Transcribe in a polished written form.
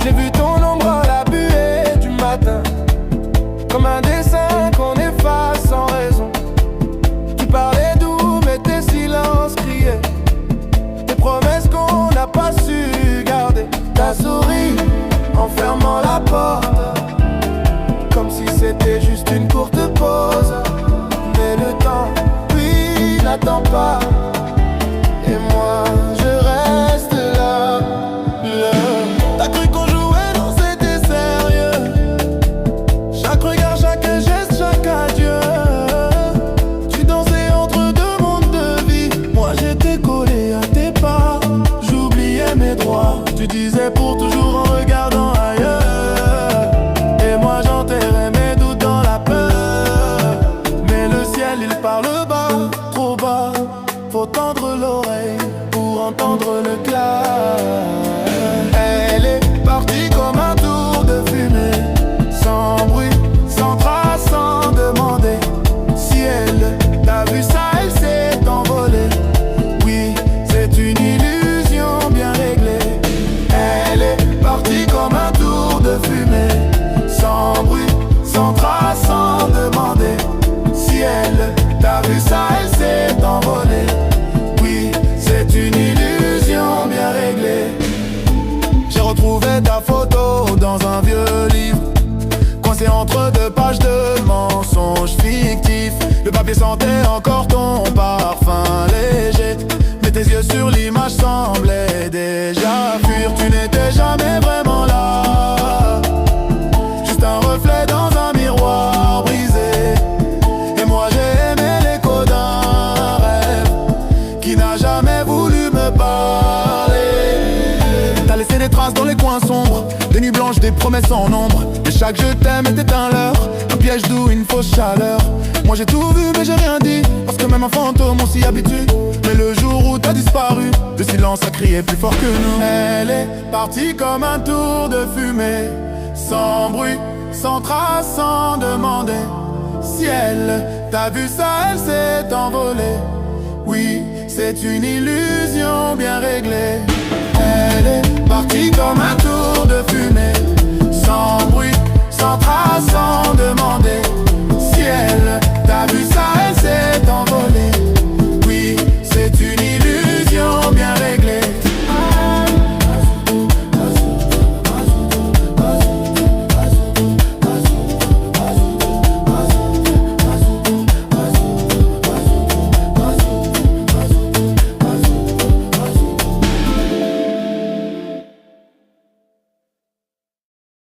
J'ai vu ton ombre à la buée du matin, comme un dessin qu'on efface sans raison. Tu parlais doux mais tes silences criaient, tes promesses qu'on n'a pas su garder. T'as souri en fermant la porte, comme si c'était juste une courte pause. Mais le temps, lui, n'attend pas, et moi je reste là. T'as cru qu'on jouait, non c'était sérieux. Chaque regard, chaque geste, chaque adieu. Tu dansais entre deux mondes de vie, moi j'étais collé à tes pas. J'oubliais mes droits, tu disais pour toujours en regardant ailleurs. Et moi j'enterrais mes doutes dans la peur. Mais le ciel il parle bas, trop bas. Faut tendre l'oreille pour entendre le clair. Elle est partie comme un tour de fumée, sans bruit, sans trace, sans demander si elle t'a vu ça, elle s'est envolée. Oui, c'est une illusion bien réglée. Elle est partie comme un tour de fumée, sans bruit, sans trace, sans demander si elle t'a vu ça, elle s'est envolée. Oui, c'est une illusion bien réglée. J'ai retrouvé ta photo dans un vieux livre, coincé entre deux pages de mensonges fictifs. Le papier sentait encore ton parfum léger, mais tes yeux sur l'image semblaient déjà fuir. Tu n'étais jamais vraiment là, juste un reflet dans un miroir brisé. Et moi j'ai aimé l'écho d'un rêve qui n'a jamais voulu me parler. T'as laissé des traces dans les coins sombres, des nuits blanches, des promesses en ombre. Et chaque je t'aime était un leurre, un piège doux, une fausse chaleur. Moi j'ai tout vu mais j'ai rien dit, parce que même un fantôme on s'y habitue. Mais le jour où t'as disparu, le silence a crié plus fort que nous. Elle est partie comme un tour de fumée, sans bruit, sans trace, sans demander si elle t'a vu ça, elle s'est envolée. Oui, c'est une illusion bien réglée. Elle est partie comme un tour